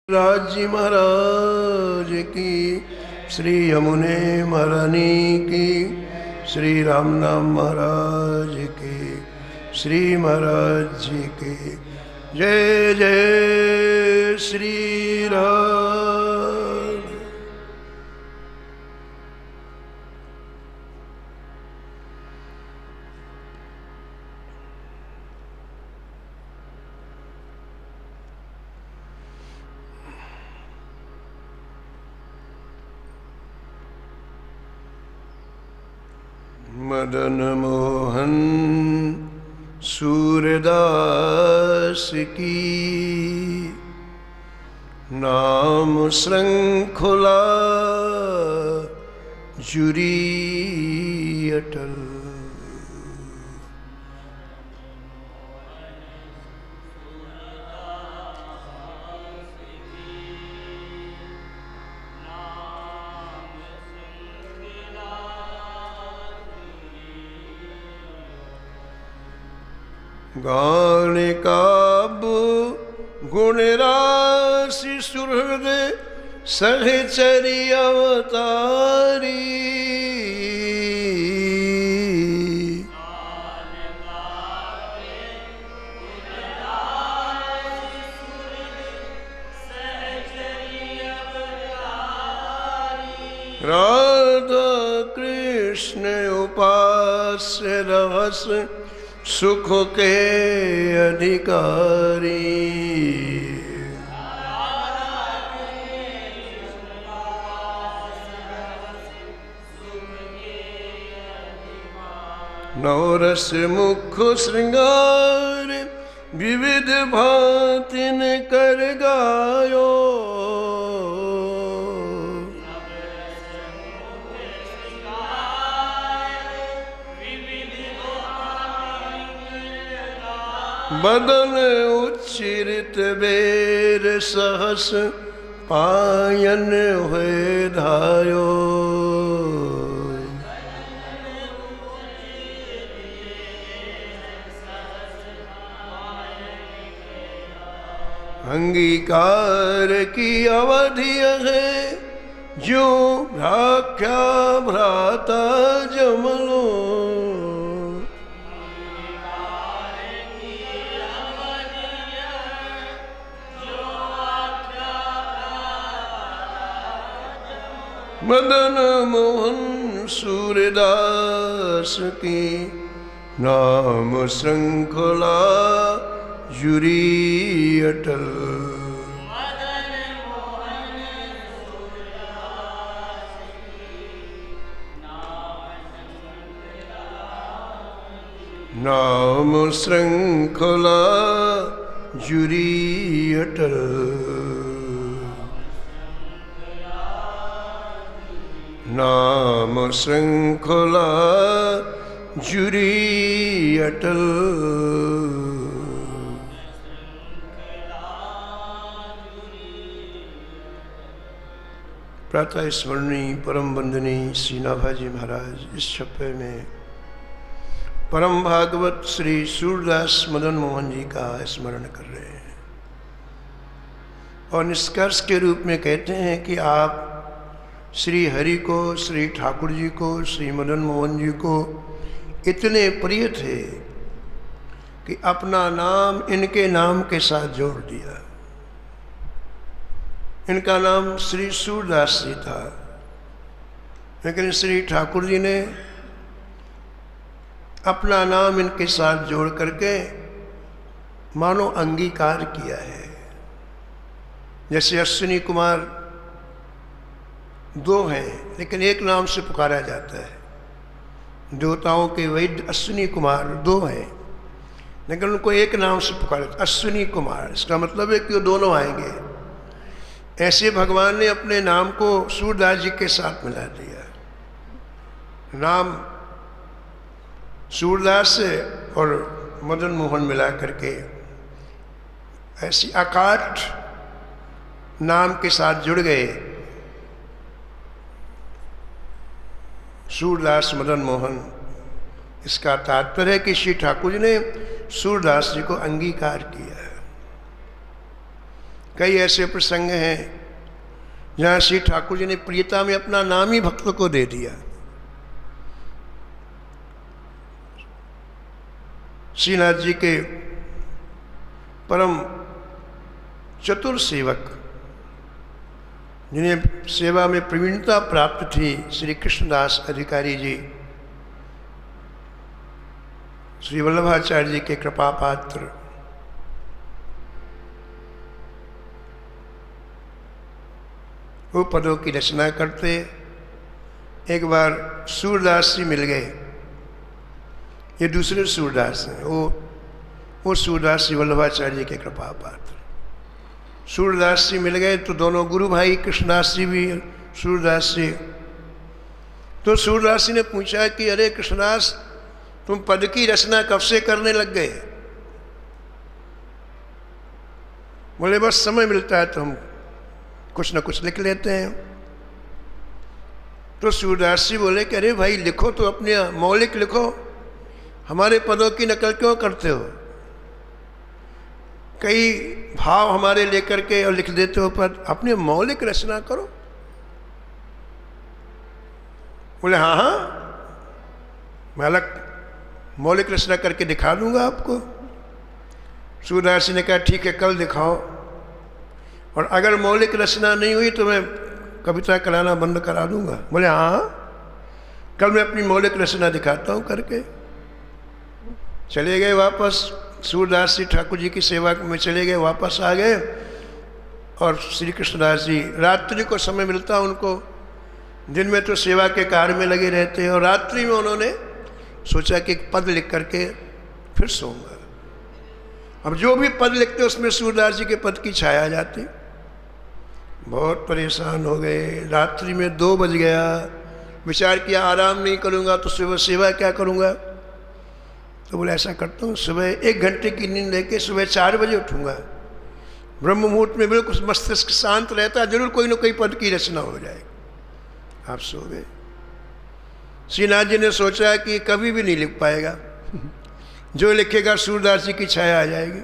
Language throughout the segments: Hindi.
राजी महाराज की, श्री यमुने महारानी की, श्री राम नाम महाराज की, श्री महाराज जी की जय जय श्री राम। मदन मोहन सूरदास की, नाम श्रृंखला जुरी अटल। गाने काब गुण राशि सुहृद सहचरी अवतारी, राधा कृष्ण उपास्य रहस्य सुख के अधिकारी। नवरस मुख श्रृंगार विविध भांतिन कर गायो, बदन उच्चरित बेर सहस पायन हुए धायो। अंगीकार की अवधि है जो भ्राख्या भ्राता जमलो, मदन मोहन सूरदास की, नाम श्रृंखला जुरी अटल। नाम श्रृंखला जुरी अटल। नाम श्रृंखला जुरी अटल। प्रातः स्मरणीय परम वंदनीय श्री नाभाजी महाराज इस छप्पे में परम भागवत श्री सूरदास मदन मोहन जी का स्मरण कर रहे हैं और निष्कर्ष के रूप में कहते हैं कि आप श्री हरि को, श्री ठाकुर जी को, श्री मदन मोहन जी को इतने प्रिय थे कि अपना नाम इनके नाम के साथ जोड़ दिया। इनका नाम श्री सूरदास जी था, लेकिन श्री ठाकुर जी ने अपना नाम इनके साथ जोड़ करके मानो अंगीकार किया है। जैसे अश्विनी कुमार दो हैं लेकिन एक नाम से पुकारा जाता है। देवताओं के वैद्य अश्विनी कुमार दो हैं लेकिन उनको एक नाम से पुकारा, अश्विनी कुमार। इसका मतलब है कि वो दोनों आएंगे। ऐसे भगवान ने अपने नाम को सूरदास जी के साथ मिला दिया। नाम सूरदास से और मदन मोहन मिला करके ऐसी अकाट नाम के साथ जुड़ गए। सूरदास मदन मोहन इसका तात्पर्य है कि श्री ठाकुर जी ने सूरदास जी को अंगीकार किया है। कई ऐसे प्रसंग हैं जहाँ श्री ठाकुर जी ने प्रियता में अपना नाम ही भक्त को दे दिया। श्रीनाथ जी के परम चतुर सेवक जिन्हें सेवा में प्रवीणता प्राप्त थी, श्री कृष्णदास अधिकारी जी, श्री वल्लभाचार्य जी के कृपा पात्र, वो पदों की रचना करते। एक बार सूरदास जी मिल गए, ये दूसरे सूरदास हैं, वो सूरदास जी वल्लभाचार्य जी के कृपा पात्र। सूरदास जी मिल गए तो दोनों गुरु भाई कृष्णदास जी भी सूरदास जी। तो सूरदास जी ने पूछा कि अरे कृष्णदास, तुम पद की रचना कब से करने लग गए? बोले बस समय मिलता है तो हम कुछ न कुछ लिख लेते हैं। तो सूरदास जी बोले कि अरे भाई लिखो तो अपने मौलिक लिखो, हमारे पदों की नकल क्यों करते हो? कई भाव हमारे लेकर के और लिख देते हो, पर अपने मौलिक रचना करो। बोले हाँ हाँ, मैं अलग मौलिक रचना करके दिखा दूंगा आपको। सूरदास जी ने कहा ठीक है, कल दिखाओ, और अगर मौलिक रचना नहीं हुई तो मैं कविता कराना बंद करा दूंगा। बोले हाँ, कल मैं अपनी मौलिक रचना दिखाता हूँ करके। चले गए वापस, सूरदास जी ठाकुर जी की सेवा में चले गए, वापस आ गए। और श्री कृष्णदास जी रात्रि को समय मिलता उनको, दिन में तो सेवा के कार्य में लगे रहते हैं, और रात्रि में उन्होंने सोचा कि एक पद लिख करके फिर सोऊंगा। अब जो भी पद लिखते उसमें सूरदास जी के पद की छाया आ जाती। बहुत परेशान हो गए, रात्रि में 2 बज गया। विचार किया आराम नहीं करूँगा तो सुबह सेवा क्या करूँगा। तो बोले ऐसा करता हूँ, सुबह 1 घंटे की नींद लेके सुबह 4 बजे उठूँगा। ब्रह्म मुहूर्त में बिल्कुल मस्तिष्क शांत रहता है, जरूर कोई ना कोई पद की रचना हो जाएगी। आप सो गए। श्रीनाथ जी ने सोचा कि कभी भी नहीं लिख पाएगा, जो लिखेगा सूरदास जी की छाया आ जाएगी।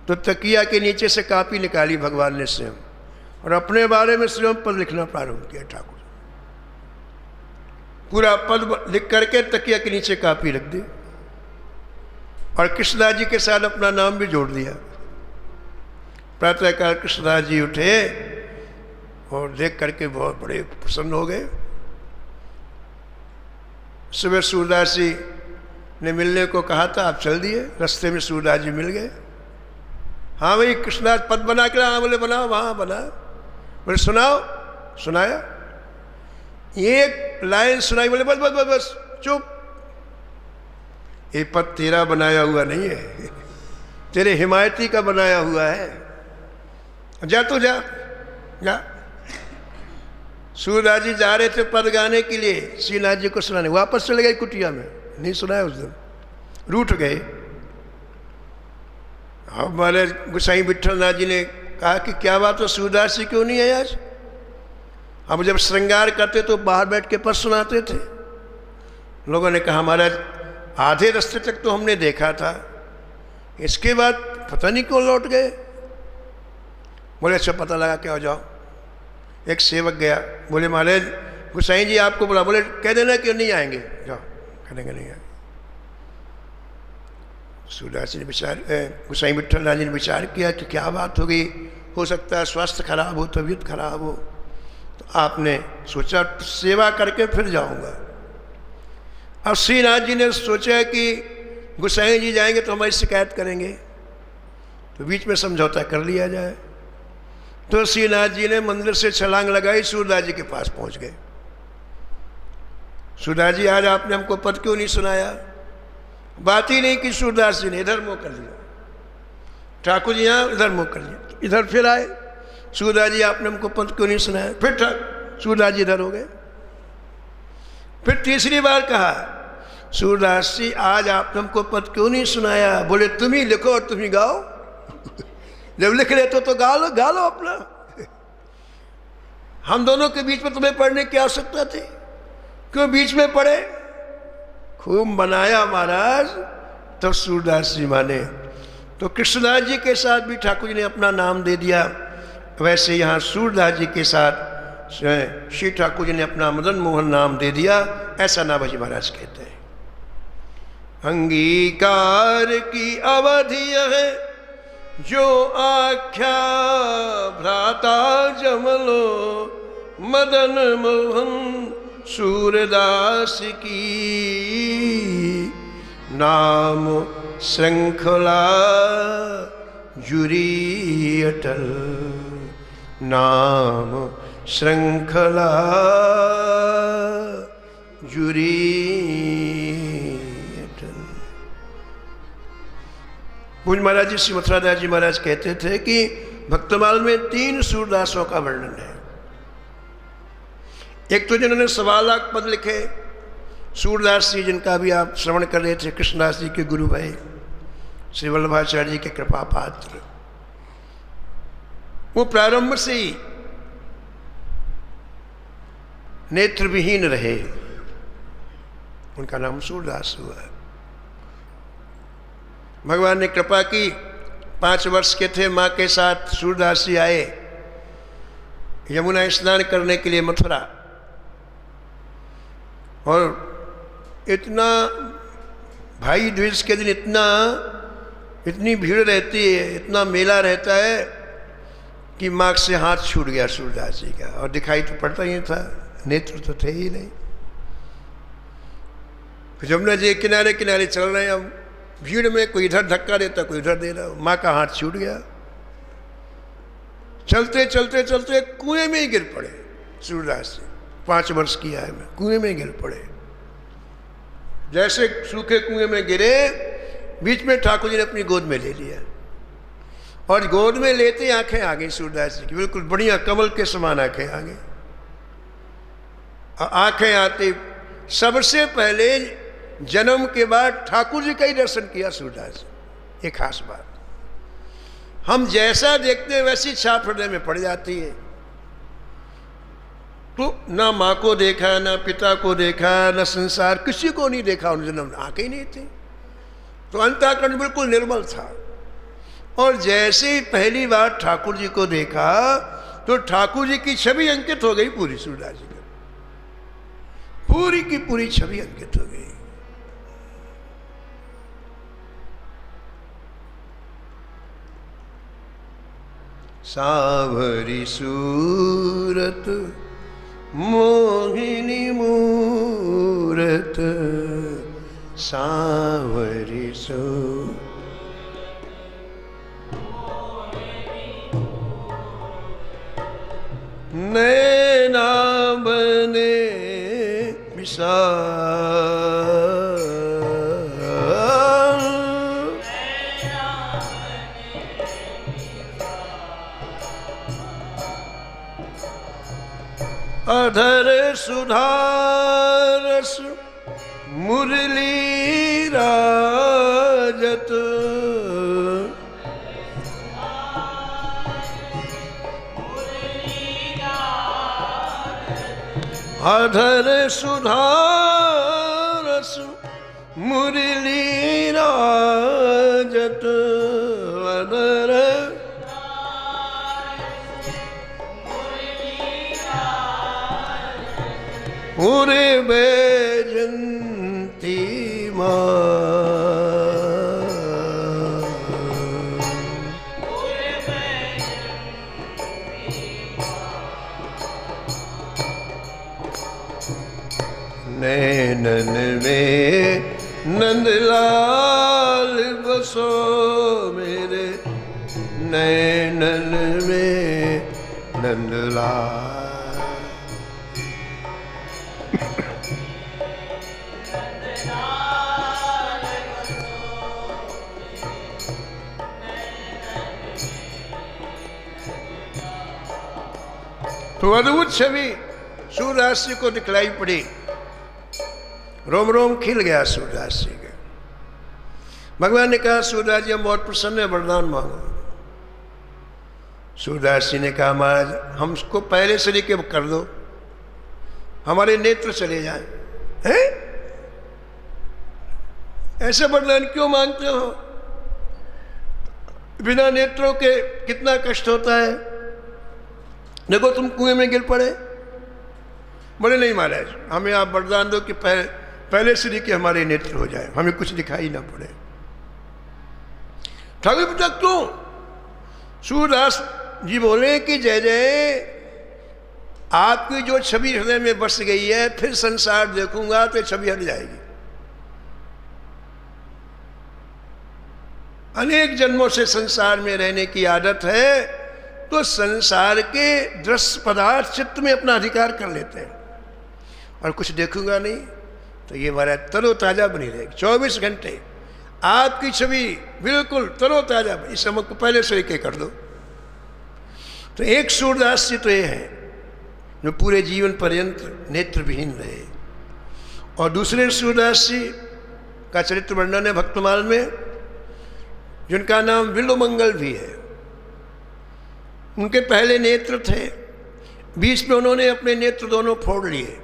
तो तकिया के नीचे से कापी निकाली भगवान ने स्वयं, और अपने बारे में स्वयं पद लिखना प्रारंभ किया। ठाकुर पूरा पद लिख करके तकिया के नीचे कापी रख दी, और कृष्णदास जी के साथ अपना नाम भी जोड़ दिया। प्रातःकाल कृष्णदास जी उठे और देख करके बहुत बड़े प्रसन्न हो गए। सुबह सूरदास जी ने मिलने को कहा था, आप चल दिए। रास्ते में सूरदास जी मिल गए। हाँ भाई कृष्णदास पद बना के, हाँ बोले बनाओ, वहाँ बना। बोले सुनाओ, सुनाया। एक लाइन सुनाई, बोले बस बस बस बस चुप, ये पद तेरा बनाया हुआ नहीं है, तेरे हिमायती का बनाया हुआ है, जा तो जा जा। सूरदास जी जा रहे थे पद गाने के लिए, श्रीनाथ जी को सुनाने, वापस चले गए कुटिया में, नहीं सुनाया उस दिन, रूठ गए। अब हमारे गोसाई विठल नाथ जी ने कहा कि क्या बात है, सूरदास जी क्यों नहीं है आज? अब जब श्रृंगार करते तो बाहर बैठ के पद सुनाते थे। लोगों ने कहा महाराज आधे रास्ते तक तो हमने देखा था, इसके बाद पता नहीं क्यों लौट गए। बोले अच्छा पता लगा के आ जाओ। एक सेवक गया, बोले महाराज गोसाई जी आपको बोला। बोले कह देना कि नहीं आएंगे, जाओ, कहेंगे नहीं आएंगे। सूरदास जी ने विचार, गोसाई विठल नाथ जी ने विचार किया कि क्या बात हो गई, हो सकता है स्वास्थ्य खराब हो, तबीयत खराब हो। तो आपने सोचा सेवा करके फिर जाऊंगा। अब श्रीनाथ जी ने सोचा कि गोसाई जी जाएंगे तो हमारी शिकायत करेंगे, तो बीच में समझौता कर लिया जाए। तो श्रीनाथ जी ने मंदिर से छलांग लगाई, सूरदास जी के पास पहुंच गए। सूरदास जी आज आपने हमको पद क्यों नहीं सुनाया? बात ही नहीं कि सूरदास जी ने इधर मुँह कर लिया, ठाकुर जी यहाँ इधर मुँह कर लिया। इधर फिर आए, सूरदास जी आपने हमको पद क्यों नहीं सुनाया? फिर सूरदास जी इधर हो गए। फिर तीसरी बार कहा, सूरदास जी आज आपने हमको पद क्यों नहीं सुनाया? बोले तुम ही लिखो और तुम ही गाओ। जब लिख लेते तो गा लो अपना, हम दोनों के बीच में तुम्हें पढ़ने की आवश्यकता थी, क्यों बीच में पढ़े? खूब बनाया महाराज। तब सूरदास जी माने, तो कृष्णदास जी के साथ भी ठाकुर जी ने अपना नाम दे दिया, वैसे यहाँ सूरदास जी के साथ श्री ठाकुर जी ने अपना मदन मोहन नाम दे दिया। ऐसा नाभाजी महाराज कहते हैं। अंगीकार की अवधि है जो आख्या भ्राता जमलो, मदन मोहन सूरदास की नाम श्रृंखला जुरी अटल, नाम श्रृंखला जुरी अटल। पूज्य महाराज जी श्री मथुरादास जी महाराज कहते थे कि भक्तमाल में 3 सूरदासों का वर्णन है। एक तो जिन्होंने 1.25 लाख पद लिखे, सूरदास जी जिनका भी आप श्रवण कर रहे थे, कृष्णदास जी के गुरु भाई, श्री वल्लभाचार्य जी के कृपा पात्र, वो प्रारंभ से ही नेत्र विहीन रहे, उनका नाम सूरदास हुआ। भगवान ने कृपा की, 5 वर्ष के थे, माँ के साथ सूरदास जी आए यमुना स्नान करने के लिए मथुरा, और इतना भाई द्विज के दिन इतनी भीड़ रहती है, इतना मेला रहता है कि माँ से हाथ छूट गया सूरदास जी का, और दिखाई तो पड़ता ही था, नेत्र तो थे ही नहीं। तो जमुना जी किनारे किनारे चल रहे हैं, अब भीड़ में कोई इधर धक्का देता, कोई उधर दे रहा, माँ का हाथ छूट गया। चलते चलते चलते कुएं में ही गिर पड़े सूरदास जी। 5 वर्ष की आयु में कुएं में गिर पड़े। जैसे सूखे कुएं में गिरे, बीच में ठाकुर जी ने अपनी गोद में ले लिया, और गोद में लेते आंखें आ गई सूरदास जी की, बिल्कुल बढ़िया कमल के समान आंखें आ गई। आंखें आती सबसे पहले जन्म के बाद ठाकुर जी का ही दर्शन किया सूरदास जी। एक खास बात, हम जैसा देखते हैं वैसी छाप हृदय में पड़ जाती है। तो ना माँ को देखा, ना पिता को देखा, ना संसार, किसी को नहीं देखा, उन जन्म आंखें ही नहीं थी, तो अंतःकरण बिल्कुल निर्मल था। और जैसे ही पहली बार ठाकुर जी को देखा तो ठाकुर जी की छवि अंकित हो गई पूरी सूरदास जी की, पूरी की पूरी छवि अंकित हो गई। सावरी सूरत मोहिनी मूरत, सावरी सूरत नैना बने विशाल, अधर सुधारस मुरली राजत, अधर सुधारस मुरली राजत, अधर पूरे बैजंती माँ, नैनन में नंदलाल बसो मेरे, नैनन में नंदलाल। तो अद्भुत छवि सूरदास जी को दिखलाई पड़ी, रोम रोम खिल गया सूरदास जी के। भगवान ने कहा सूरदास जी हम बहुत प्रसन्न है, वरदान मांगो। सूरदास जी ने कहा महाराज हमको पहले से लेके कर दो, हमारे नेत्र चले जाए। हैं? ऐसे वरदान क्यों मांगते हो? बिना नेत्रों के कितना कष्ट होता है। देखो तुम कुएं में गिर पड़े, बोले नहीं महाराज हमें आप वरदान दो कि पहले श्री के हमारे नेत्र हो जाए, हमें कुछ दिखाई ना पड़े। ठाकुर पूछा क्यों? सूरदास जी बोले कि जय जय आपकी जो छवि हृदय में बस गई है, फिर संसार देखूंगा तो छवि हट जाएगी। अनेक जन्मों से संसार में रहने की आदत है, तो संसार के दृश्य पदार्थ चित्त में अपना अधिकार कर लेते हैं, और कुछ देखूंगा नहीं तो ये हमारा तरोताजा बनी रहेगी। 24 घंटे आपकी छवि बिल्कुल तरोताजा, इस समय को पहले से एक कर दो। तो एक सूरदास जी तो ये है जो पूरे जीवन पर्यंत नेत्र विहीन रहे, और दूसरे सूरदास जी का चरित्र वर्णन है भक्तमाल में, जिनका नाम विल्वमंगल भी है। उनके पहले नेत्र थे, बीच में उन्होंने अपने नेत्र दोनों फोड़ लिए,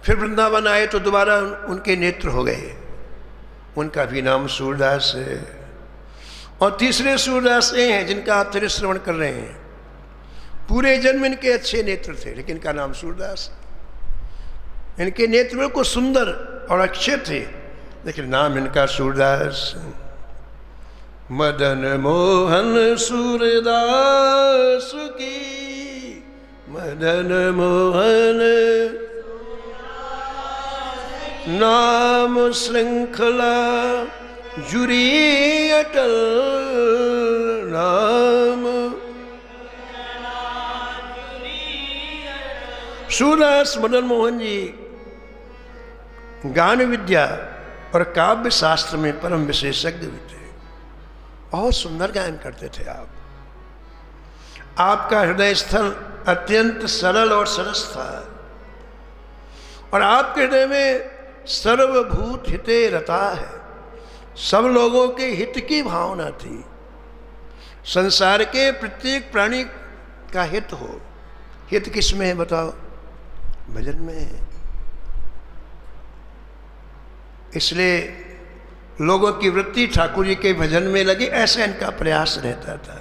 फिर वृंदावन आए तो दोबारा उनके नेत्र हो गए, उनका भी नाम सूरदास है। और तीसरे सूरदास ये हैं जिनका आप चरित्र श्रवण कर रहे हैं, पूरे जन्म इनके अच्छे नेत्र थे, लेकिन इनका नाम सूरदास। इनके नेत्र बिल्कुल सुंदर और अच्छे थे, लेकिन नाम इनका सूरदास। मदन मोहन सूरदास की, मदन मोहन नाम श्रृंखला जुरी अटल नाम। सूरदास मदन मोहन जी गान विद्या और काव्य शास्त्र में परम विशेषज्ञ भी थे, बहुत सुंदर गायन करते थे आप। आपका हृदय स्थल अत्यंत सरल और सरस था, और आपके हृदय में सर्वभूत हिते रता है, सब लोगों के हित की भावना थी। संसार के प्रत्येक प्राणी का हित हो। हित किस में है बताओ? भजन में है। इसलिए लोगों की वृत्ति ठाकुर जी के भजन में लगी, ऐसा इनका प्रयास रहता था।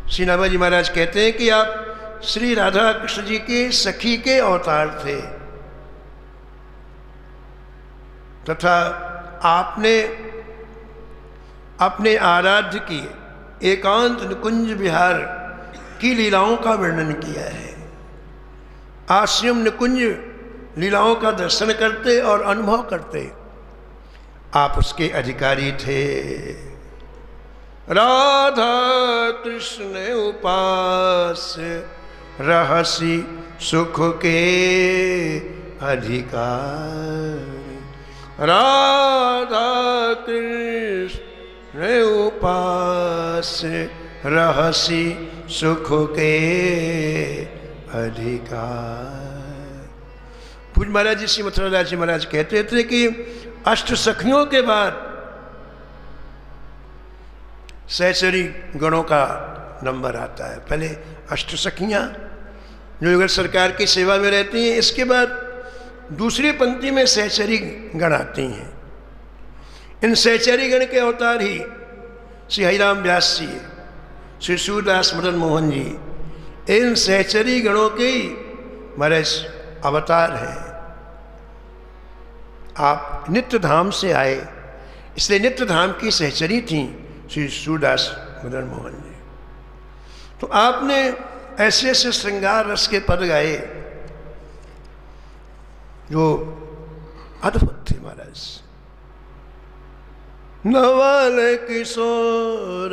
श्री नाभाजी महाराज कहते हैं कि आप श्री राधा कृष्ण जी के सखी के अवतार थे, तथा आपने अपने आराध्य की एकांत निकुंज विहार की लीलाओं का वर्णन किया है। आश्रम निकुंज लीलाओं का दर्शन करते और अनुभव करते, आप उसके अधिकारी थे। राधा कृष्ण उपास रहसी सुख के अधिकार, राधा कृष्ण उपास रहसी सुख के अधिकार। पूज्य महाराज जी श्री मथुरादास जी महाराज कहते थे कि अष्ट सखियों के बाद सहचरी गणों का नंबर आता है। पहले अष्ट सखियाँ जो अगर सरकार की सेवा में रहती हैं, इसके बाद दूसरी पंक्ति में सहचरी गण आती हैं। इन सहचरी गण के अवतार ही श्री हरिराम व्यास जी, श्री सूरदास मदन मोहन जी, इन सहचरी गणों के ही महाराज अवतार हैं। आप नित्य धाम से आए, इसलिए नित्य धाम की सहचरी थी श्री सूरदास मदन मोहन जी। तो आपने ऐसे ऐसे श्रृंगार रस के पद गाए जो अद्भुत थे महाराज। नवल किशोर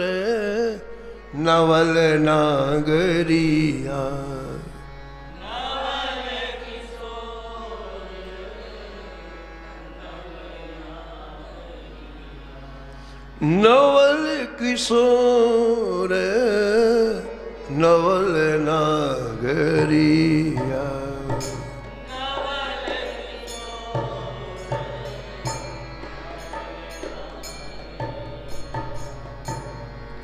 नवल नागरिया, नवल किशोर नवल नागरिया,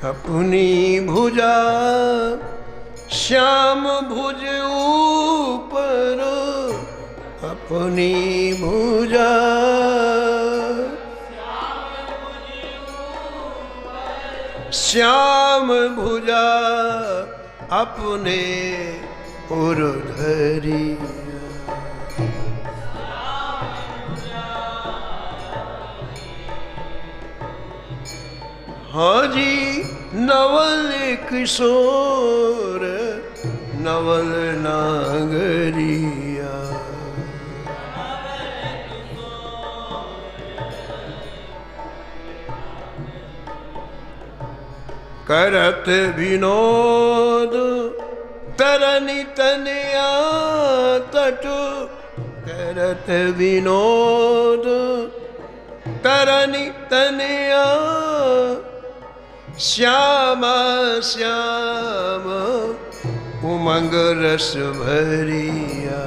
अपनी भुजा श्याम भुज ऊपर, अपनी भुजा श्याम भुजा अपने उर धरिया। हाँ जी नवल किशोर नवल नागरिया। करत विनोद तरनी तनया तट। करत विनोद तरनी तनया श्याम श्याम उमंग रस भरिया।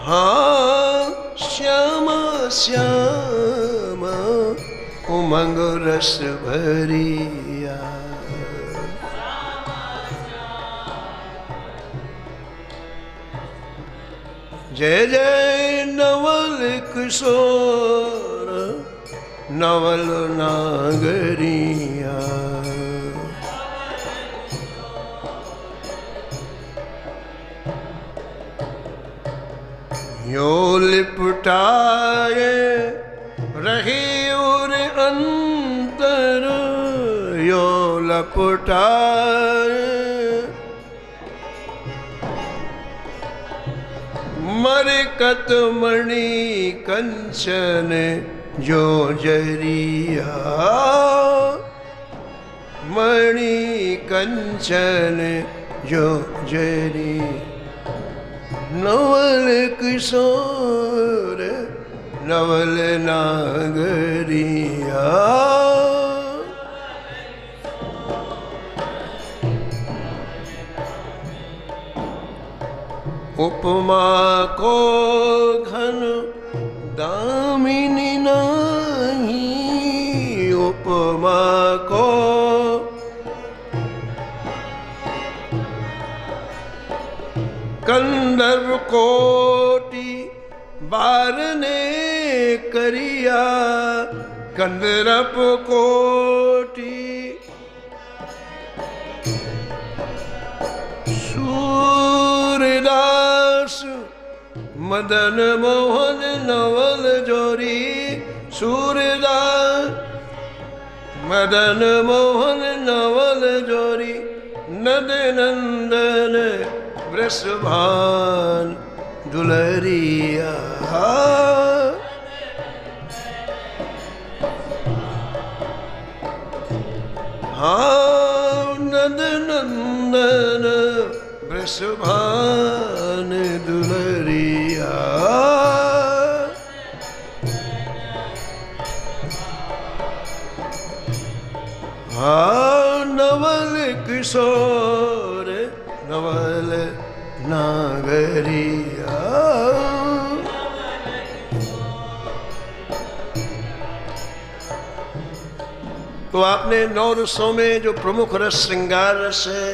हाँ श्याम श्याम उमंग रस भरिया। जय जय नवल किशोर नवल नागरिया। यो लिपटाए रही उर अंतर। यो लपटाए मरकत मणि कंचन जो जरिया। मणि कंचन जो जरी। नवल किशोर नवल नागरिया। उपमा को घन दामिनी नहीं। उपमा को कंदर्प कोटि बारने करिया। कंदर्प कोटि सूरदास मदन मोहन नवल जोरी। सूरदास मदन मोहन नवल जोरी। नद नंदन वृषभान दुलरिया। हाँ नद नंदन वृषभान दुलरिया। हाँ नवल किशोर नवल नागरिया। तो आपने 9 रसों में जो प्रमुख रस श्रृंगार रस है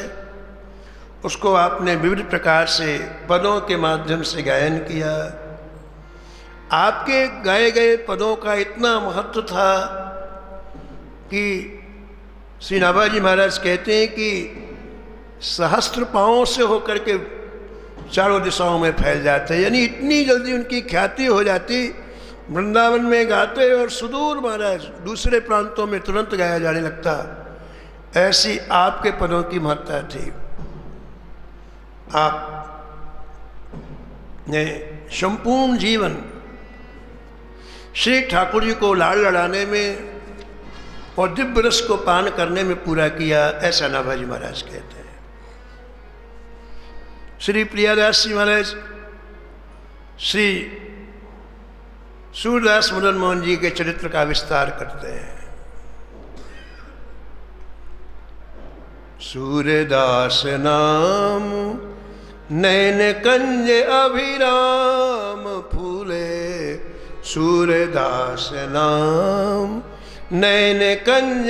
उसको आपने विविध प्रकार से पदों के माध्यम से गायन किया। आपके गाए गए पदों का इतना महत्व था कि श्री नाभाजी महाराज कहते हैं कि सहस्त्र पाँवों से होकर के चारों दिशाओं में फैल जाते, यानी इतनी जल्दी उनकी ख्याति हो जाती। वृंदावन में गाते और सुदूर महाराज दूसरे प्रांतों में तुरंत गाया जाने लगता। ऐसी आपके पदों की महत्ता थी। आपने संपूर्ण जीवन श्री ठाकुर जी को लाड़ लड़ाने में और दिव्य रस को पान करने में पूरा किया, ऐसा नाभाजी महाराज कहते हैं। श्री प्रियादास जी महाराज श्री सूरदास मदन मोहन जी के चरित्र का विस्तार करते हैं। सूरदास नाम नैन कंज अभिराम फूले। सूरदास नाम नैन कंज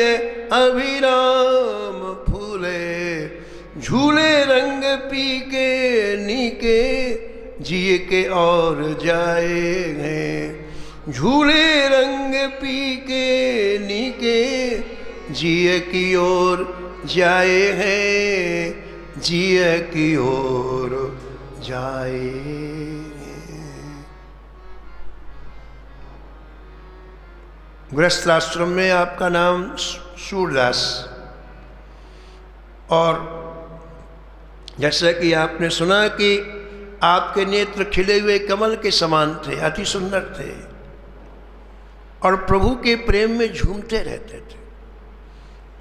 अभिराम फूले। झूले रंग पी के नीके जिए के और जाए हैं। झूले रंग पी के नीके जिय की ओर जाए हैं, जिय की ओर जाए। गृहस्थाश्रम में आपका नाम सूरदास, और जैसा कि आपने सुना कि आपके नेत्र खिले हुए कमल के समान थे, अति सुंदर थे और प्रभु के प्रेम में झूमते रहते थे।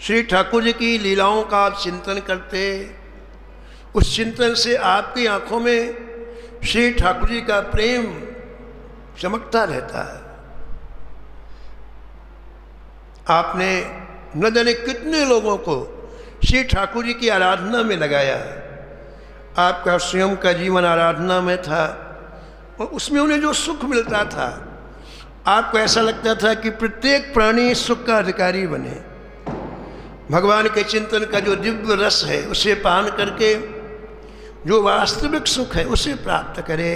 श्री ठाकुर जी की लीलाओं का आप चिंतन करते, उस चिंतन से आपकी आंखों में श्री ठाकुर जी का प्रेम चमकता रहता है। आपने न जाने कितने लोगों को श्री ठाकुर जी की आराधना में लगाया। आपका स्वयं का जीवन आराधना में था और उसमें उन्हें जो सुख मिलता था, आपको ऐसा लगता था कि प्रत्येक प्राणी सुख का अधिकारी बने। भगवान के चिंतन का जो दिव्य रस है उसे पान करके जो वास्तविक सुख है उसे प्राप्त करे।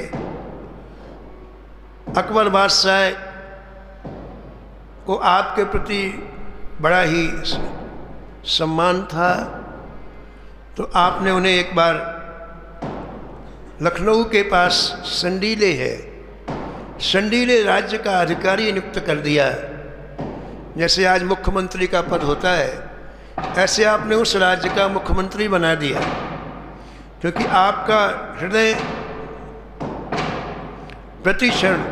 अकबर बादशाह को आपके प्रति बड़ा ही सम्मान था, तो आपने उन्हें एक बार लखनऊ के पास संडीले है, संडीले राज्य का अधिकारी नियुक्त कर दिया। जैसे आज मुख्यमंत्री का पद होता है, ऐसे आपने उस राज्य का मुख्यमंत्री बना दिया, क्योंकि आपका हृदय प्रतिक्षण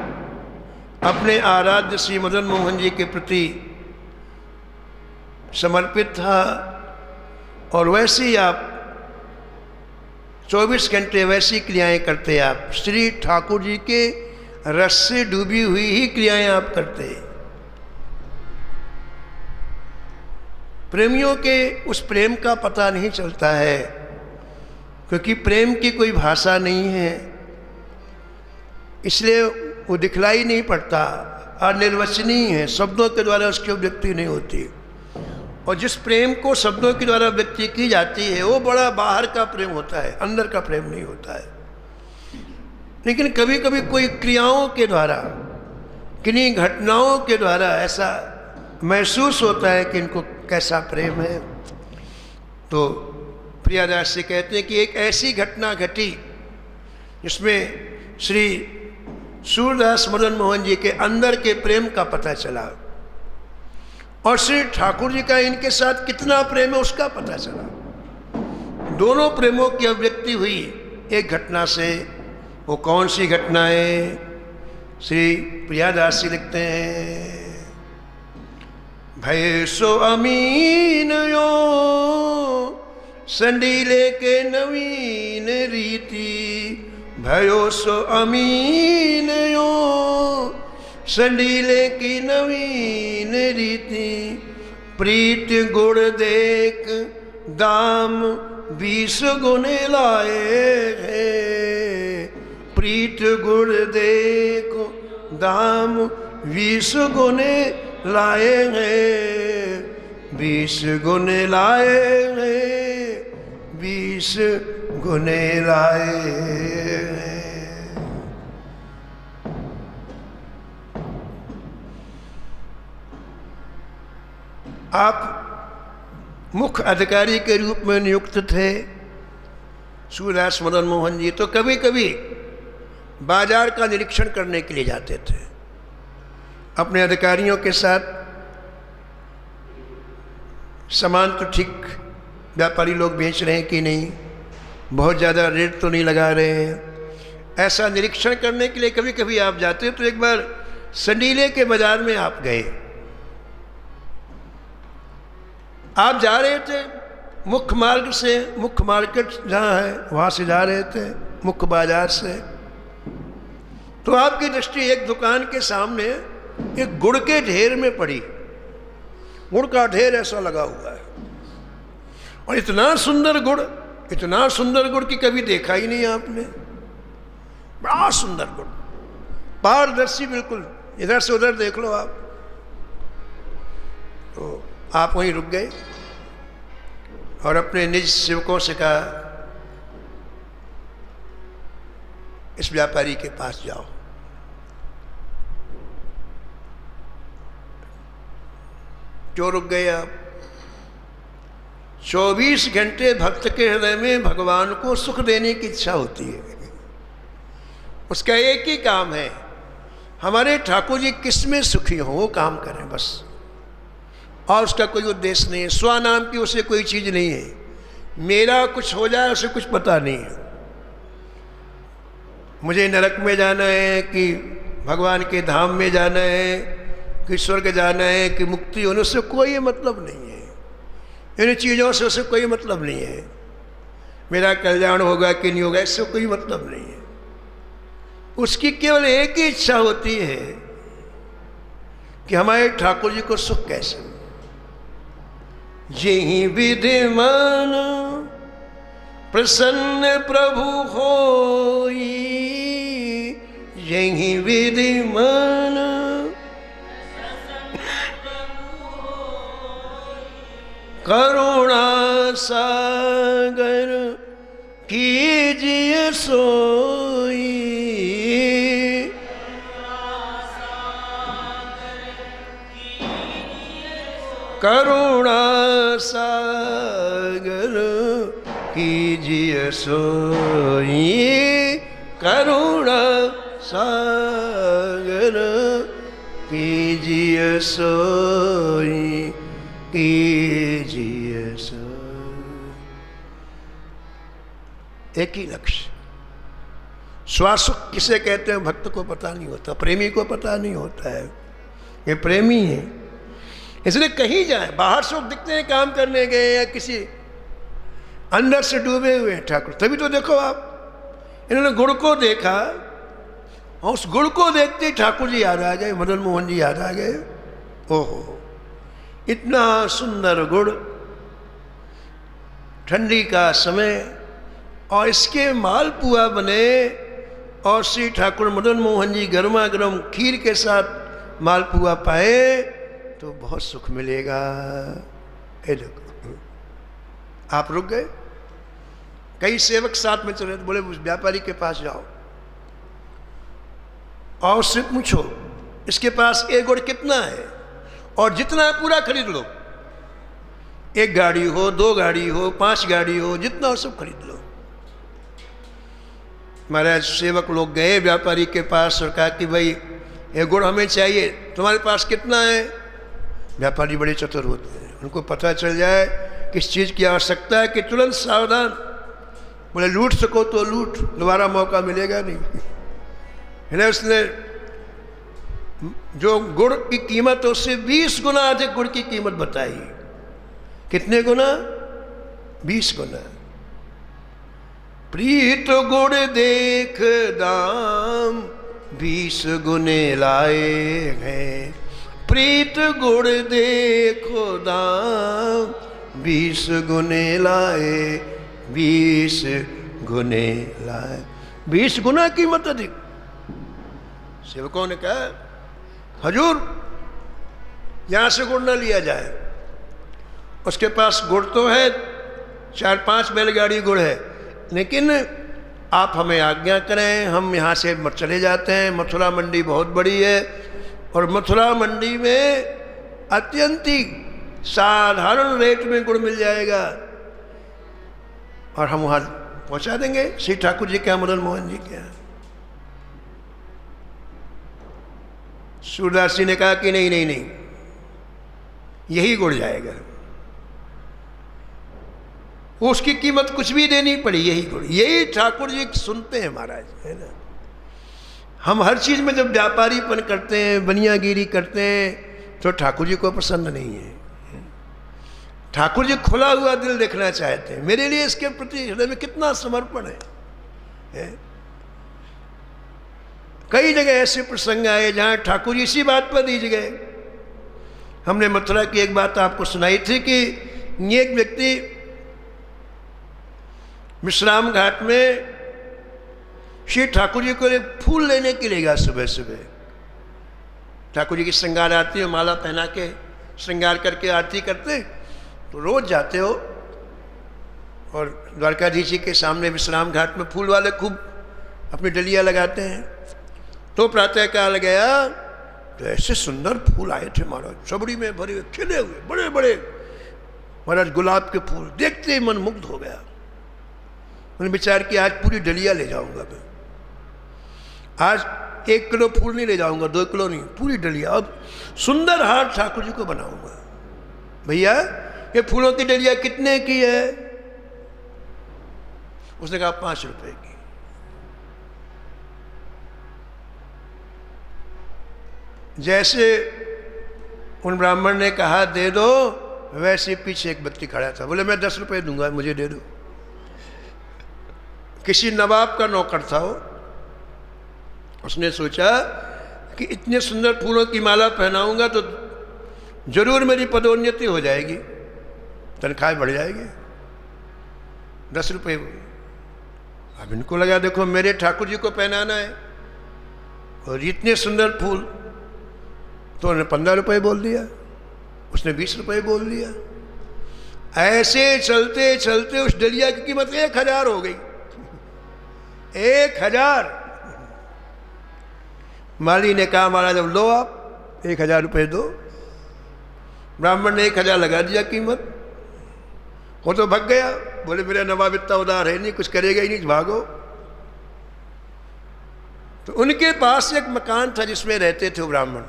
अपने आराध्य श्री मदन मोहन जी के प्रति समर्पित था। और वैसे ही आप 24 घंटे वैसी क्रियाएं करते। आप श्री ठाकुर जी के रस से डूबी हुई ही क्रियाएं आप करते। प्रेमियों के उस प्रेम का पता नहीं चलता है, क्योंकि प्रेम की कोई भाषा नहीं है, इसलिए वो दिखलाई नहीं पड़ता, अनिर्वचनीय है, शब्दों के द्वारा उसकी अभिव्यक्ति नहीं होती। और जिस प्रेम को शब्दों के द्वारा व्यक्ति की जाती है वो बड़ा बाहर का प्रेम होता है, अंदर का प्रेम नहीं होता है। लेकिन कभी कभी कोई क्रियाओं के द्वारा, किन्हीं घटनाओं के द्वारा ऐसा महसूस होता है कि इनको कैसा प्रेम है। तो प्रियादास जी कहते हैं कि एक ऐसी घटना घटी जिसमें श्री सूरदास मदन मोहन जी के अंदर के प्रेम का पता चला, और श्री ठाकुर जी का इनके साथ कितना प्रेम है उसका पता चला। दोनों प्रेमों की अभिव्यक्ति हुई एक घटना से। वो कौन सी घटना है? श्री प्रियादास जी लिखते हैं, भय सो अमीन यो संडीले के नवीन रीति, भयो सो अमीन यो संडीले की नवीन रीति, प्रीत गुण देख दाम 20 गुने लाए हैं, प्रीत गुण देख दाम 20 गुने लाए हैं, 20 गुने लाए हैं, 20 गुने लाए हैं। आप मुख्य अधिकारी के रूप में नियुक्त थे सूरदास मदन मोहन जी, तो कभी कभी बाजार का निरीक्षण करने के लिए जाते थे अपने अधिकारियों के साथ। सामान तो ठीक व्यापारी लोग बेच रहे हैं कि नहीं, बहुत ज़्यादा रेट तो नहीं लगा रहे हैं, ऐसा निरीक्षण करने के लिए कभी कभी आप जाते। तो एक बार संडीले के बाजार में आप गए, आप जा रहे थे मुख्य मार्ग से, मुख्य मार्केट जहाँ है वहाँ से जा रहे थे मुख्य बाजार से। तो आपकी दृष्टि एक दुकान के सामने एक गुड़ के ढेर में पड़ी। गुड़ का ढेर ऐसा लगा हुआ है, और इतना सुंदर गुड़, इतना सुंदर गुड़ कि कभी देखा ही नहीं आपने। बड़ा सुंदर गुड़, पारदर्शी बिल्कुल, इधर से उधर देख लो आप। तो आप वहीं रुक गए और अपने निज सेवकों से कहा, इस व्यापारी के पास जाओ। क्यों रुक गए आप? 24 घंटे भक्त के हृदय में भगवान को सुख देने की इच्छा होती है। उसका एक ही काम है, हमारे ठाकुर जी किस में सुखी हो वो काम करें बस, और उसका कोई उद्देश्य नहीं है। स्व नाम की उसे कोई चीज़ नहीं है, मेरा कुछ हो जाए उसे कुछ पता नहीं है। मुझे नरक में जाना है कि भगवान के धाम में जाना है कि स्वर्ग जाना है कि मुक्ति होने, उससे कोई मतलब नहीं है। इन चीज़ों से उसे कोई मतलब नहीं है। मेरा कल्याण होगा कि नहीं होगा इससे कोई मतलब नहीं है। उसकी केवल एक ही इच्छा होती है कि हमारे ठाकुर जी को सुख कैसे हो। यही विधिमान प्रसन्न प्रभु होई, यही विधिमान करुणा सागर कीजिए सोई, करुणा सागर कीजिए सोई, करुणा सागर कीजिए सोई, कीजिए सोई। एक ही लक्ष्य। स्वासुख किसे कहते हैं भक्त को पता नहीं होता, प्रेमी को पता नहीं होता है। ये प्रेमी है, इसलिए कहीं जाए, बाहर से दिखते हैं काम करने गए या किसी, अंदर से डूबे हुए हैं ठाकुर। तभी तो देखो आप, इन्होंने गुड़ को देखा और उस गुड़ को देखते ही ठाकुर जी याद आ गए, मदन मोहन जी याद आ गए। ओहो, इतना सुंदर गुड़, ठंडी का समय, और इसके मालपुआ बने और श्री ठाकुर मदन मोहन जी गर्मा गर्म खीर के साथ मालपुआ पाए तो बहुत सुख मिलेगा। ए देखो, आप रुक गए। कई सेवक साथ में चले, तो बोले उस व्यापारी के पास जाओ और उससे पूछो इसके पास एक गुड़ कितना है, और जितना है पूरा खरीद लो। एक गाड़ी हो, 2 गाड़ी हो, 5 गाड़ी हो, जितना हो सब खरीद लो। महाराज सेवक लोग गए व्यापारी के पास और कहा कि भाई ये गुड़ हमें चाहिए, तुम्हारे पास कितना है? व्यापारी बड़े चतुर होते हैं, उनको पता चल जाए किस चीज़ की आवश्यकता है कि तुरंत सावधान। बोले लूट सको तो लूट, दोबारा मौका मिलेगा नहीं। है उसने जो गुड़ की कीमत है उससे 20 गुना अधिक गुड़ की कीमत बताई। कितने गुना? 20 गुना। प्रीत गुड़ देख दाम 20 गुने लाए हैं, प्रीत गुड़ देखो दाम 20 गुने लाए, 20 गुने लाए। 20 गुना कीमत अधिक। सेवकों ने कहा हजूर यहाँ से गुड़ न लिया जाए, उसके पास गुड़ तो है, 4-5 बैलगाड़ी गुड़ है, लेकिन आप हमें आज्ञा करें, हम यहाँ से चले जाते हैं। मथुरा मंडी बहुत बड़ी है और मथुरा मंडी में अत्यंत ही साधारण रेट में गुड़ मिल जाएगा और हम वहाँ पहुँचा देंगे श्री ठाकुर जी के, मदन मोहन जी के। सूरदास जी ने कहा कि नहीं नहीं नहीं, यही गुड़ जाएगा। उसकी कीमत कुछ भी देनी पड़ी, यही गुड़। यही ठाकुर जी सुनते हैं महाराज, है ना। हम हर चीज़ में जब व्यापारीपन करते हैं, बनियागिरी करते हैं, तो ठाकुर जी को पसंद नहीं है। ठाकुर जी खुला हुआ दिल देखना चाहते हैं। मेरे लिए इसके प्रति हृदय में कितना समर्पण है। कई जगह ऐसे प्रसंग आए जहाँ ठाकुर जी इसी बात पर दीज गए। हमने मथुरा की एक बात आपको सुनाई थी कि एक व्यक्ति विश्राम घाट में श्री ठाकुर जी को फूल लेने के लिए गया सुबह सुबह। ठाकुर जी की श्रृंगार आरती है, माला पहना के श्रृंगार करके आरती करते, तो रोज जाते हो और द्वारकाधीश जी के सामने विश्राम घाट में फूल वाले खूब अपनी डलियाँ लगाते हैं। तो प्रातःकाल गया तो ऐसे सुंदर फूल आए थे महाराज, चबड़ी में भरे हुए, खिले हुए, बड़े बड़े महाराज गुलाब के फूल। देखते ही मन मुग्ध हो गया। मैंने विचार किया आज पूरी डलिया ले जाऊंगा मैं। आज 1 किलो फूल नहीं ले जाऊंगा, 2 किलो नहीं, पूरी डलिया। अब सुंदर हार ठाकुर जी को बनाऊंगा। भैया ये फूलों की डलिया कितने की है? उसने कहा 5 रुपए की। जैसे उन ब्राह्मण ने कहा दे दो, वैसे पीछे एक व्यक्ति खड़ा था, बोले मैं 10 रुपए दूंगा, मुझे दे दो। किसी नवाब का नौकर था वो। उसने सोचा कि इतने सुंदर फूलों की माला पहनाऊंगा तो जरूर मेरी पदोन्नति हो जाएगी, तनख्वाह बढ़ जाएगी। 10 रुपये। अब इनको लगा देखो मेरे ठाकुर जी को पहनाना है और इतने सुंदर फूल, तो उन्होंने 15 रुपये बोल दिया, उसने 20 रुपये बोल दिया। ऐसे चलते चलते उस डलिया की कीमत 1000 हो गई। 1000। माली ने कहा महाराज जब लो आप 1000 रुपये दो। ब्राह्मण ने 1000 लगा दिया कीमत। वो तो भाग गया, बोले मेरा नवाब इतना उदार है नहीं, कुछ करेगा ही नहीं, भागो। तो उनके पास एक मकान था जिसमें रहते थे वो ब्राह्मण।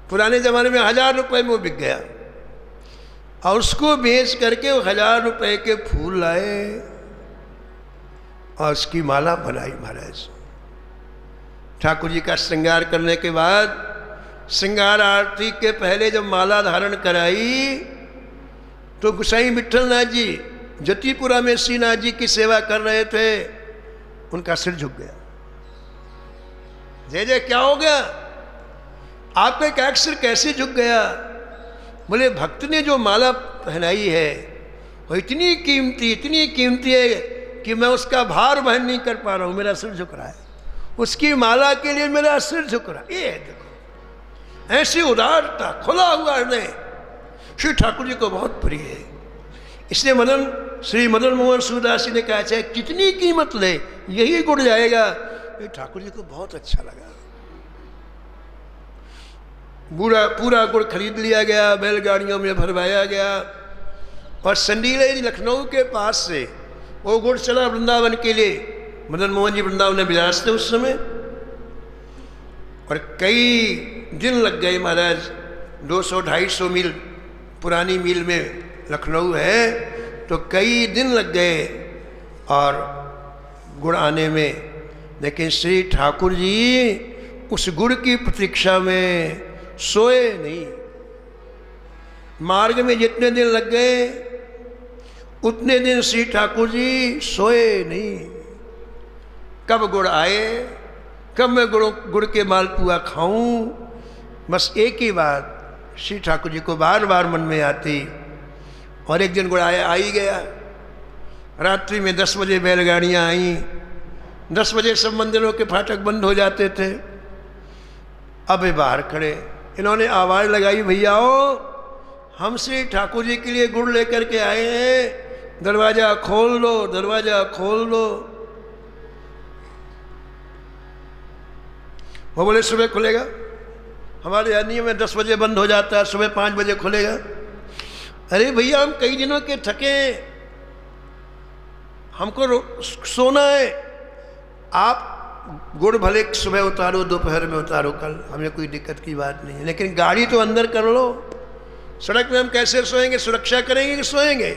पुराने जमाने में 1000 रुपये में वो बिक गया और उसको बेच करके वो 1000 रुपये के फूल लाए और उसकी माला बनाई। महाराज ठाकुर जी का श्रृंगार करने के बाद श्रृंगार आरती के पहले जब माला धारण कराई तो गोसाई विठलनाथ जी जतीपुरा में श्रीनाथ जी की सेवा कर रहे थे, उनका सिर झुक गया। जय जय क्या हो गया? आपका एक सिर कैसे झुक गया? बोले भक्त ने जो माला पहनाई है वो इतनी कीमती है कि मैं उसका भार वहन नहीं कर पा रहा हूं, मेरा सिर झुक रहा है। उसकी माला के लिए मेरा सिर झुक रहा है। ये देखो ऐसी उदारता, खुला हुआ हृदय श्री ठाकुर जी को बहुत प्रिय है। इसलिए श्री मदन मोहन सूरदास जी ने कहा चाहे कितनी कीमत ले यही गुण जाएगा। ये ठाकुर जी को बहुत अच्छा लगा। पूरा गुड़ खरीद लिया गया, बैलगाड़ियों में भरवाया गया और संडीले लखनऊ के पास से वो गुड़ चला वृंदावन के लिए। मदन मोहन जी वृंदावन में विराज थे उस समय और कई दिन लग गए महाराज। 200-250 मील पुरानी मील में लखनऊ है, तो कई दिन लग गए और गुड़ आने में। लेकिन श्री ठाकुर जी उस गुड़ की प्रतीक्षा में सोए नहीं। मार्ग में जितने दिन लग गए उतने दिन श्री ठाकुर जी सोए नहीं। कब गुड़ आए, कब मैं गुड़ के मालपुआ खाऊं, बस एक ही बात श्री ठाकुर जी को बार बार मन में आती। और एक दिन गुड़ आया, आ ही गया। रात्रि में 10 बजे बैलगाड़ियाँ आई। 10 बजे सब मंदिरों के फाटक बंद हो जाते थे। अब ये बाहर खड़े, इन्होंने आवाज़ लगाई भैयाओ हम श्री ठाकुर जी के लिए गुड़ लेकर के आए हैं, दरवाज़ा खोल लो, दरवाज़ा खोल लो। वो बोले सुबह खुलेगा, हमारे यहाँ नियम में 10 बजे बंद हो जाता है, सुबह 5 बजे खुलेगा। अरे भैया हम कई दिनों के थके, हमको सोना है। आप गुड़ भले सुबह उतारो, दोपहर में उतारो, कल हमें कोई दिक्कत की बात नहीं है, लेकिन गाड़ी तो अंदर कर लो। सड़क में हम कैसे सोएंगे, सुरक्षा करेंगे कि सोएंगे?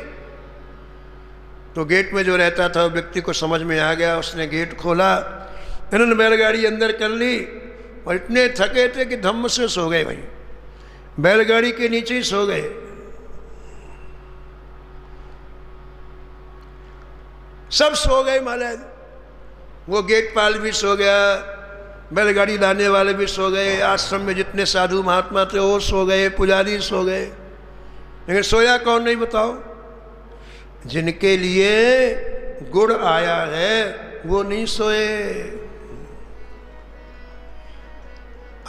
तो गेट में जो रहता था व्यक्ति को समझ में आ गया, उसने गेट खोला, इन्होंने बैलगाड़ी अंदर कर ली और इतने थके थे कि धम्म से सो गए। भाई बैलगाड़ी के नीचे ही सो गए। सब सो गए महाराज। वो गेट पाल भी सो गया, बैलगाड़ी लाने वाले भी सो गए, आश्रम में जितने साधु महात्मा थे वो सो गए, पुजारी सो गए। लेकिन सोया कौन नहीं बताओ? जिनके लिए गुड़ आया है वो नहीं सोए।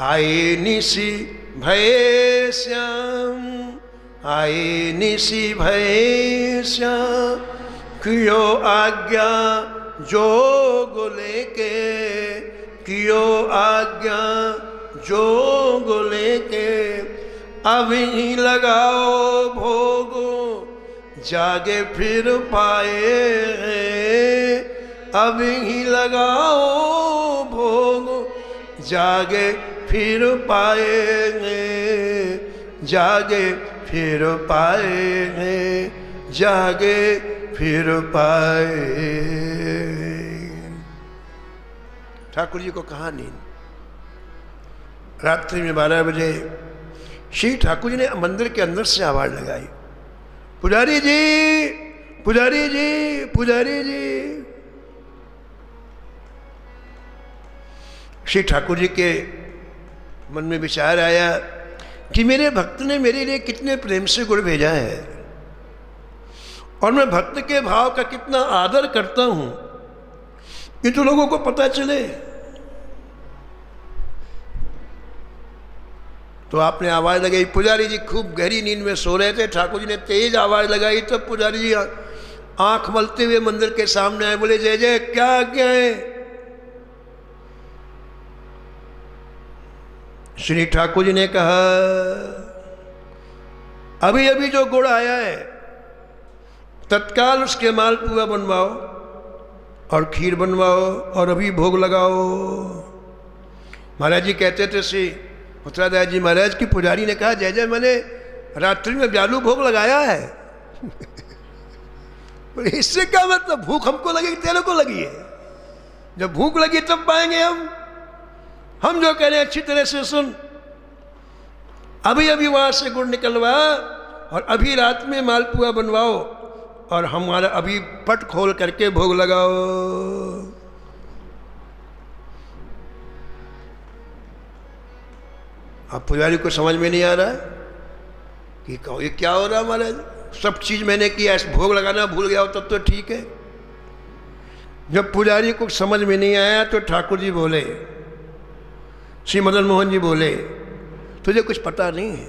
आए निशी भय श्याम, आए निशी भय श्याम, कियो आज्ञा जोग लेके, कियो आज्ञा जोग लेके अभी लगाओ भोग, जागे फिर पाए। अभी लगाओ भोग, जागे फिर पाएंगे, जागे फिर पाएंगे, जागे फिर पाए। ठाकुर जी को कहा नींद। रात्रि में 12 बजे श्री ठाकुर जी ने मंदिर के अंदर से आवाज लगाई, पुजारी जी, पुजारी जी, पुजारी जी। श्री ठाकुर जी के मन में विचार आया कि मेरे भक्त ने मेरे लिए कितने प्रेम से गुड़ भेजा है और मैं भक्त के भाव का कितना आदर करता हूं, ये तो लोगों को पता चले। तो आपने आवाज लगाई। पुजारी जी खूब गहरी नींद में सो रहे थे। ठाकुर जी ने तेज आवाज लगाई तो पुजारी जी आंख मलते हुए मंदिर के सामने आए, बोले जय जय, क्या क्या है? श्री ठाकुर जी ने कहा, अभी अभी जो गुड़ आया है तत्काल उसके मालपुआ बनवाओ और खीर बनवाओ और अभी भोग लगाओ। महाराज जी कहते थे श्री उत्तरादास जी महाराज की पुजारी ने कहा, जय जय, मैंने रात्रि में ब्यालू भोग लगाया है। इससे क्या मतलब? भूख हमको लगेगी, तेरे को लगी है। जब भूख लगी तब पाएंगे हम जो कह रहे हैं अच्छी तरह से सुन। अभी अभी वहां से गुड़ निकलवा और अभी रात में मालपुआ बनवाओ और हमारा अभी पट खोल करके भोग लगाओ। अब पुजारी को समझ में नहीं आ रहा कि ये क्या हो रहा महाराज, सब चीज मैंने किया, भोग लगाना भूल गया हो तब तो ठीक है। जब पुजारी को समझ में नहीं आया तो ठाकुर जी बोले, श्री मदन मोहन जी बोले, तुझे कुछ पता नहीं है,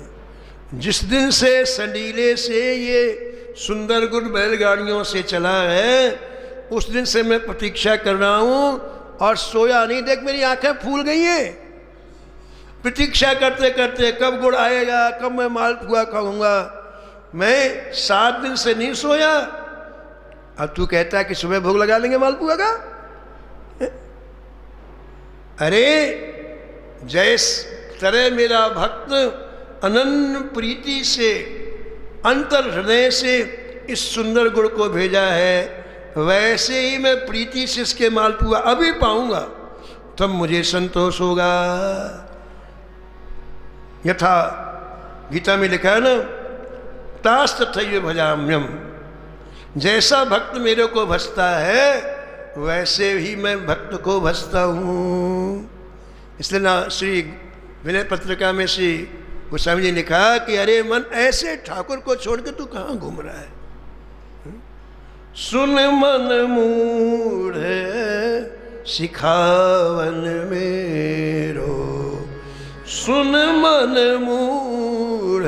जिस दिन से संडीले से ये सुंदर गुड़ बैलगाड़ियों से चला है उस दिन से मैं प्रतीक्षा कर रहा हूं और सोया नहीं। देख मेरी आंखें फूल गई हैं प्रतीक्षा करते करते, कब गुड़ आएगा, कब मैं मालपुआ खाऊंगा। मैं 7 दिन से नहीं सोया। अब तू कहता है कि सुबह भोग लगा लेंगे मालपुआ का? अरे जैस तरह मेरा भक्त अनन्य प्रीति से अंतर हृदय से इस सुंदर गुड़ को भेजा है, वैसे ही मैं प्रीति से इसके मालपुआ अभी पाऊंगा तब मुझे संतोष होगा। यथा गीता में लिखा है ना, तास तथैव भजाम्यम, जैसा भक्त मेरे को भजता है वैसे ही मैं भक्त को भजता हूँ। इसलिए ना श्री विनय पत्रिका में श्री गोस्वामी जी ने लिखा कि अरे मन, ऐसे ठाकुर को छोड़ के तू कहाँ घूम रहा है? सुन मन मूढ़ सिखावन मेरो, सुन मन मूढ़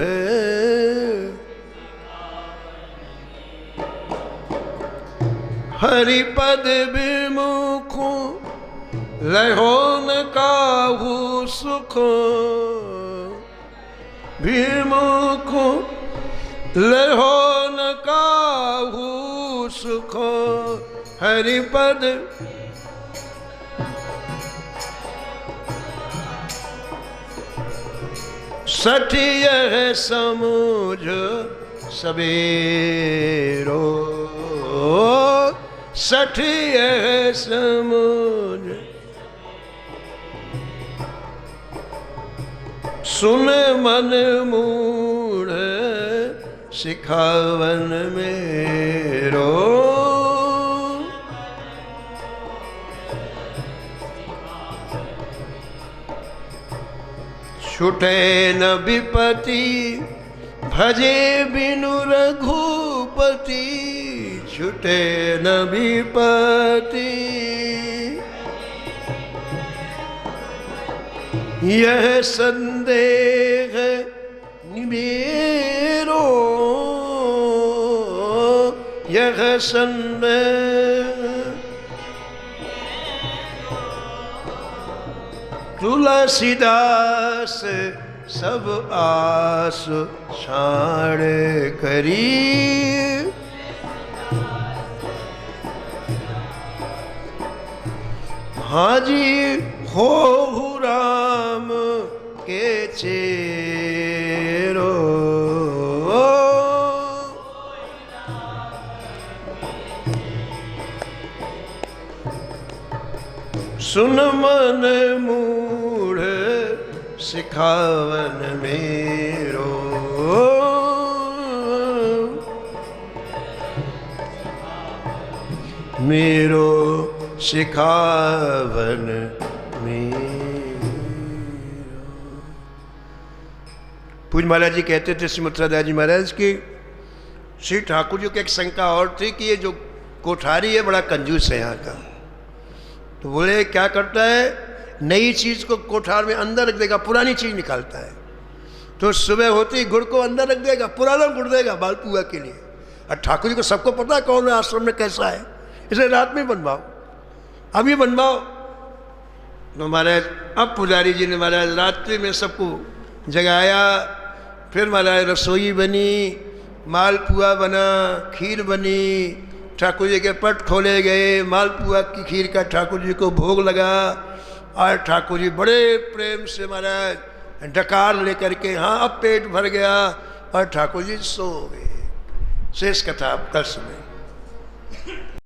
हरिपद विमुख लहो न काहू सुख, विमुख लहो न काहू सुख, हरिपद सठिय है समझ सबेरो, सठिय है समझ। सुन मन मूढ़ सिखावन मेरो, छूटे न विपति भजे बिनु रघुपति, छूटे न विपति यह संदेह निमेरो, यह संदेह तुलसीदास सब आस छाड़ करी, हाजी हो राम के चेरो, सुन मन मूढ़ सिखावन मेरो, मेरो सिखावन मेरो। पूज महाराज जी कहते थे श्रीमद सदाजी महाराज की श्री ठाकुर जी की एक शंका और थी कि ये जो कोठारी है बड़ा कंजूस है यहाँ का। तो बोले क्या करता है, नई चीज़ को कोठार में अंदर रख देगा, पुरानी चीज़ निकालता है। तो सुबह होती ही गुड़ को अंदर रख देगा, पुराना गुड़ देगा मालपुआ के लिए। और ठाकुर जी को सबको पता है कौन है आश्रम में कैसा है, इसलिए रात में बनवाओ, अभी बनवाओ। तो महाराज अब पुजारी जी ने महाराज रात्रि में सबको जगाया, फिर महाराज रसोई बनी, मालपुआ बना, खीर बनी, ठाकुर जी के पट खोले गए, मालपुआ की खीर का ठाकुर जी को भोग लगा। और ठाकुर जी बड़े प्रेम से महाराज डकार लेकर के, हाँ अब पेट भर गया, और ठाकुर जी सो गए। शेष कथा कल सुने।